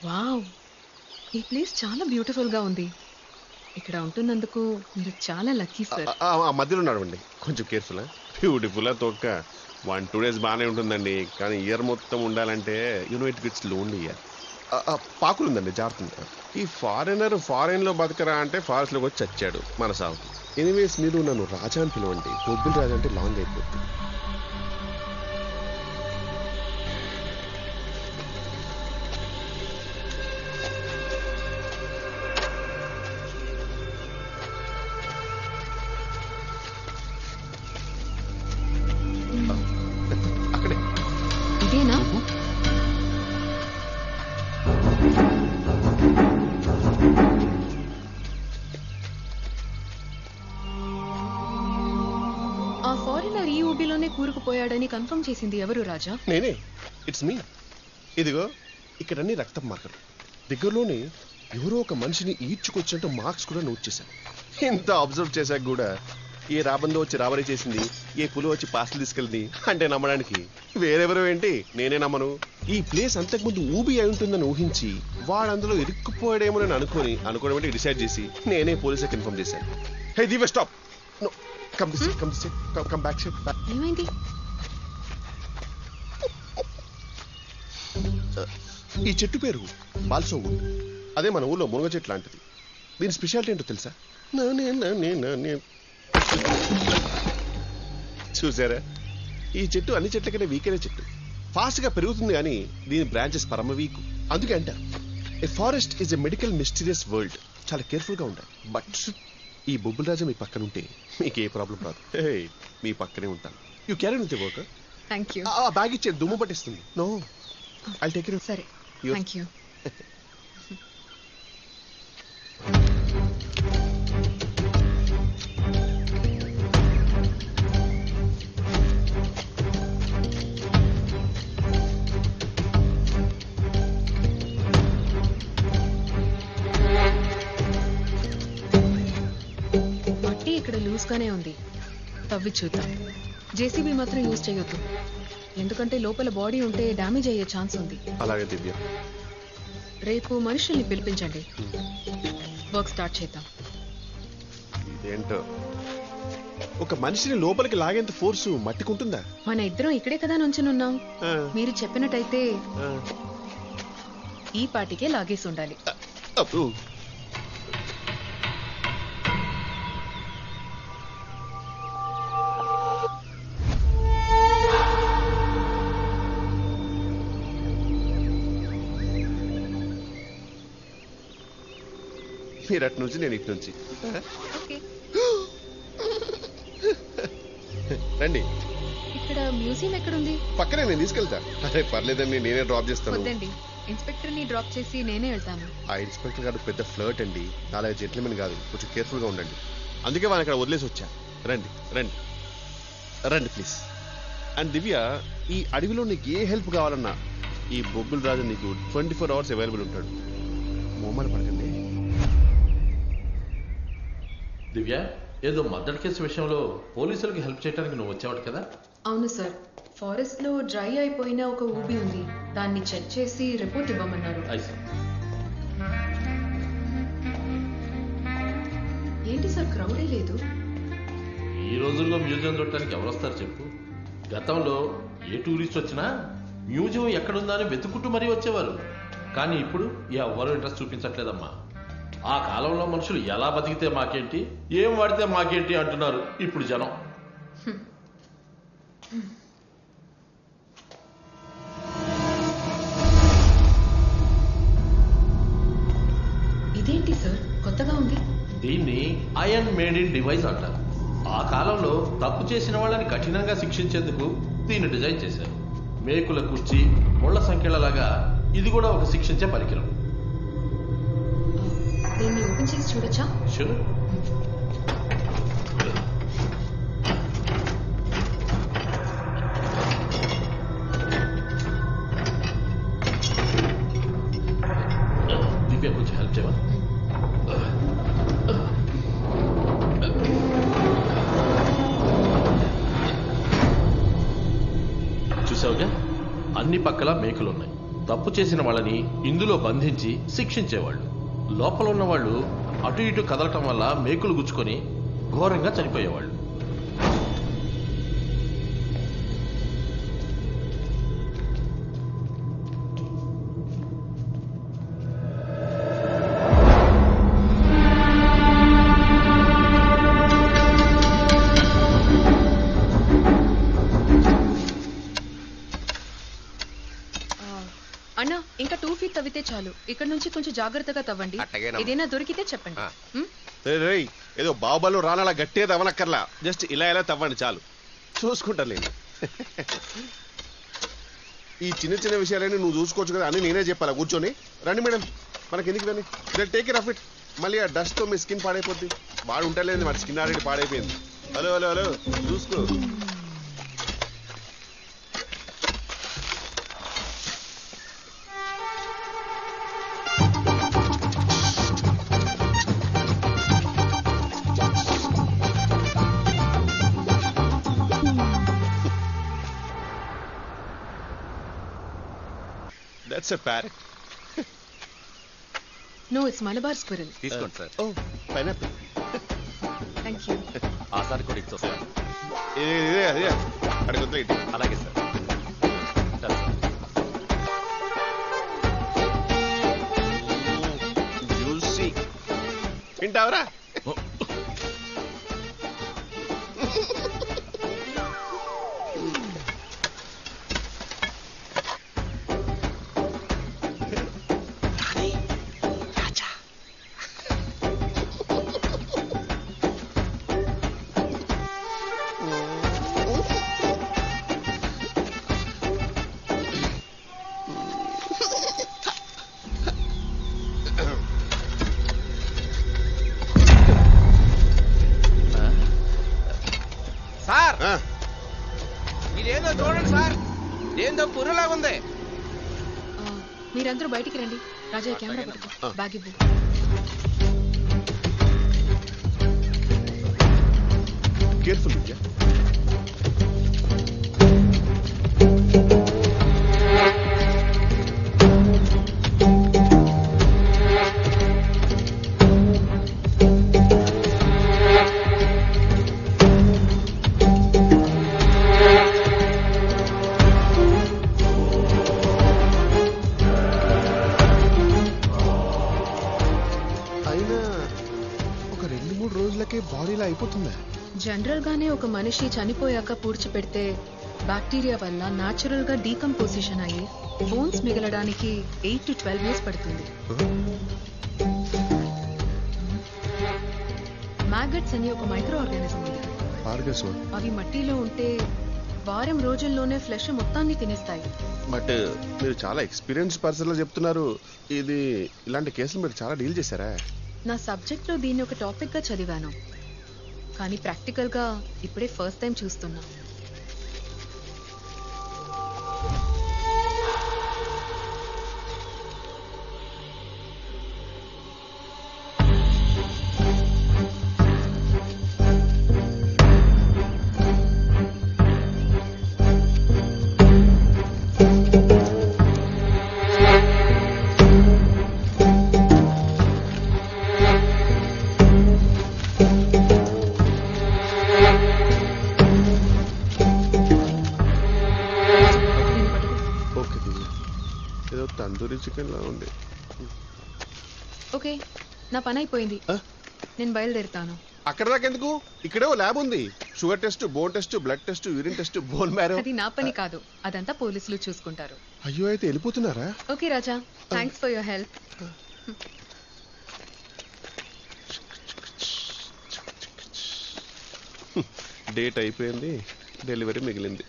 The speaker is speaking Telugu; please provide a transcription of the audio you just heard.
వావ్, ఈ ప్లేస్ చాలా బ్యూటిఫుల్ గా ఉంది. ఇక్కడ ఉంటున్నందుకు మీరు చాలా లక్కీ సార్. మధ్యలో నడవండి, కొంచెం కేర్ఫుల్. బ్యూటిఫుల్ తోక్క 1-2 days బాగానే ఉంటుందండి, కానీ ఇయర్ మొత్తం ఉండాలంటే ఇట్ గెట్స్ లోన్లీ ఇయర్. పాకులు ఉందండి, జాగ్రత్త. ఈ ఫారెన్ లో బతకరా అంటే ఫారెస్ట్ లోకి వచ్చి చచ్చాడు మన సాగు. ఎనీవేస్ మీరు నన్ను రాజా అని పిలవండి, బొబ్బిల్ రాజా అంటే లాంగ్ అయిపోతుంది. అక్కడే ఇదేనా? ఆ ఫారినర్ ఈ ఊబిలోనే కూరుకుపోయాడని కన్ఫర్మ్ చేసింది ఎవరు రాజా? నేనే, ఇట్స్ మీ. ఇదిగో ఇక్కడన్నీ రక్తం మార్కలు. దగ్గరలోనే ఎవరో ఒక మనిషిని ఈడ్చుకొచ్చినట్టు మార్క్స్ కూడా నోట్ చేశాను. ఇంత అబ్జర్వ్ చేశాక కూడా ఏ రాబందో వచ్చి రాబరీ చేసింది, ఏ పులి వచ్చి పార్సల్ తీసుకెళ్ళింది అంటే నమ్మడానికి వేరెవరో ఏంటి, నేనే నమ్మను. ఈ ప్లేస్ అంతకుముందు ఊబి అయి ఉంటుందని ఊహించి వాడందులో ఇరుక్కుపోయాడేమోనని అనుకోవడం అంటే డిసైడ్ చేసి నేనే పోలీసులకు ఇన్ఫార్మ్ చేశాను. Hey Divya, stop. No, come back. ఏమైంది? ఈ చెట్టు పేరు బాల్సో వుడ్. అదే మన ఊళ్ళో మునగ చెట్టు లాంటిది. దీని స్పెషాలిటీ ఏంటో తెలుసా? చూసారా, ఈ చెట్టు అన్ని చెట్ల కన్నా వీకైన చెట్టు. ఫాస్ట్ గా పెరుగుతుంది కానీ దీని బ్రాంచెస్ పరమ వీక్. అందుకే అంటారు ఏ forest is a medical mysterious world. చాలా కేర్ఫుల్ గా ఉండాలి. బట్ ఈ బొబ్బుల రాజా మీ పక్కన ఉంటే మీకు ఏ ప్రాబ్లం రాదు. మీ పక్కనే ఉంటాను. You carry with your work. Thank you. ఆ బ్యాగ్ ఇచ్చే దుమ్ము పట్టిస్తుంది. No, I'll take it. సరే, థాంక్యూ. మట్టి ఇక్కడ లూజ్ గానే ఉంది, తవ్వి చూద్దాం. జేసీబీ మాత్రం యూజ్ చేయొద్దు, ఎందుకంటే లోపల బాడీ ఉంటే డ్యామేజ్ అయ్యే ఛాన్స్ ఉంది. అలాగే దివ్య. రేపు మనుషుల్ని పిలిపించండి, వర్క్ స్టార్ట్ చేద్దాం. ఏంటో ఒక మనిషిని లోపలికి లాగేంత ఫోర్సు మట్టికుంటుందా? మన ఇద్దరం ఇక్కడే కదా నుంచునున్నాం. మీరు చెప్పినట్టయితే ఈ పాటికే లాగేసి ఉండాలి. మీరు అటు నుంచి, నేను ఇటు నుంచి. రండి. ఇక్కడ మ్యూజియం ఎక్కడుంది? పక్కనే, నేను తీసుకెళ్తా. అరే పర్లేదండి, నేనే డ్రాప్ చేస్తాను. వద్దండి, ఇన్స్పెక్టర్ ని డ్రాప్ చేసి నేనే వెళ్తాను. ఆ ఇన్స్పెక్టర్ గారు పెద్ద ఫ్లర్ట్ అండి, చాలా జెంట్మెన్ కాదు. కొంచెం కేర్ఫుల్ గా ఉండండి. అందుకే వాళ్ళని అక్కడ వదిలేసి వచ్చా. రండి రండి రండి ప్లీజ్. అండ్ దివ్య, ఈ అడవిలో నీకు ఏ హెల్ప్ కావాలన్నా ఈ బొబ్బుల రాజు నీకు 24 hours అవైలబుల్ ఉంటాడు. మొమ్మలు పడకండి. దివ్య, ఏదో మర్డర్ కేసు విషయంలో పోలీసులకు హెల్ప్ చేయడానికి నువ్వు వచ్చావు కదా? అవును సార్, ఫారెస్ట్ లో డ్రై అయిపోయిన ఒక ఊబి ఉంది, దాన్ని చెక్ చేసి రిపోర్ట్ ఇవ్వమన్నారు. ఏంటి సార్, క్రౌడే లేదు? ఈ రోజుల్లో మ్యూజియం చూడటానికి ఎవరు వస్తారు చెప్పు? గతంలో ఏ టూరిస్ట్ వచ్చినా మ్యూజియం ఎక్కడుందా అని వెతుక్కుంటూ మరీ వచ్చేవారు. కానీ ఇప్పుడు ఎవరు ఇంట్రెస్ట్ చూపించట్లేదమ్మా. ఆ కాలంలో మనుషులు ఎలా బతికితే మాకేంటి, ఏం వాడితే మాకేంటి అంటున్నారు ఇప్పుడు జనం. ఇదేంటి సార్, కొత్తగా ఉంది? దీన్ని ఐరన్ మేడ్ ఇన్ డివైస్ అంటారు. ఆ కాలంలో తప్పు చేసిన వాళ్ళని కఠినంగా శిక్షించేందుకు దీన్ని డిజైన్ చేశారు. మేకుల కుర్చీ, ముళ్ల సంఖ్యలలాగా ఇది కూడా ఒక శిక్షించే పరికరం. దీన్ని ఓపెన్ చేసి చూడొచ్చా? షూర్. దివ్య, కొంచెం హెల్ప్ చేయవా? చూసావుగా, అన్ని పక్కల మేకులున్నాయి. తప్పు చేసిన వాళ్ళని ఇందులో బంధించి శిక్షించేవాళ్ళు. లోపల ఉన్న వాళ్ళు అటు ఇటు కదలటం వల్ల మేకులు గుచ్చుకొని ఘోరంగా చనిపోయేవాళ్ళు. అన్నా ఇంకా 2 feet తవ్వితే చాలు. ఇక్కడ నుంచి కొంచెం జాగ్రత్తగా తవ్వండి. ఏదైనా దొరికితే చెప్పండి. ఏదో బాబులు రానలా గట్టిగా తవ్వనక్కర్లా, జస్ట్ ఇలా ఇలా తవ్వండి చాలు, చూసుకుంటాను. ఈ చిన్న చిన్న విషయాలన్నీ నువ్వు చూసుకోవచ్చు కదా అని నేనే చెప్పాలా కూర్చొని. రండి మేడం, మనకి ఎందుకు రండి, టేక్ కేర్ ఆఫ్ ఇట్. మళ్ళీ ఆ డస్ట్ తో మీ స్కిన్ పాడైపోద్ది. వాడు ఉంటలేదు, వాడి స్కిన్ ఆల్రెడీ పాడైపోయింది. హలో హలో హలో, చూసుకో. That's a parrot. No, it's Malabar squirrel. తీసుకోండి sir. Oh, pineapple. Thank you. ఆసారి కూడా ఇచ్చా సార్. అదే అడుగుతా ఇటు. అలాగే సార్. సరే సార్. జ్యూసీ తింటావరా? సార్ ఇదేందో చూడండి సార్, ఏందో పుర్రలాగా ఉంది. మీరందరూ బయటికి రండి. రాజా కెమెరా పట్టుకో, బ్యాగ్ ఇవ్వు. కేర్ఫుల్ విద్య. బాడీలా అయిపోతుందా? జనరల్ గానే ఒక మనిషి చనిపోయాక పూడ్చిపెడితే బ్యాక్టీరియా వల్ల న్యాచురల్ గా డీకంపోజిషన్ అయ్యి బోన్స్ మిగలడానికి 8 to 12 years పడుతుంది. మ్యాగట్స్ అని ఒక మైక్రో ఆర్గానిజం ఉంది. అవి మట్టిలో ఉంటే వారం రోజుల్లోనే ఫ్లెష్ మొత్తాన్ని తినేస్తాయి. బట్ మీరు చాలా ఎక్స్పీరియన్స్ పర్సన్ లో చెప్తున్నారు. ఇది ఇలాంటి కేసులు మీరు చాలా డీల్ చేశారా? నా సబ్జెక్ట్ లో దీన్ని ఒక టాపిక్ గా చదివాను, కానీ ప్రాక్టికల్ గా ఇప్పుడే ఫస్ట్ టైం చూస్తున్నా. తందూరి చికెన్ లా ఉంది. ఓకే, నా పని అయిపోయింది, నేను బయలుదేరుతాను. అక్కడ దాకా ఎందుకు? ఇక్కడే ల్యాబ్ ఉంది. Sugar test, bone test, blood test, urine test, bone marrow. అది నా పని కాదు, అదంతా పోలీసులు చూసుకుంటారు. అయ్యో, అయితే వెళ్ళిపోతున్నారా? ఓకే రాజా, thanks for your help. Date అయిపోయింది, డెలివరీ మిగిలింది.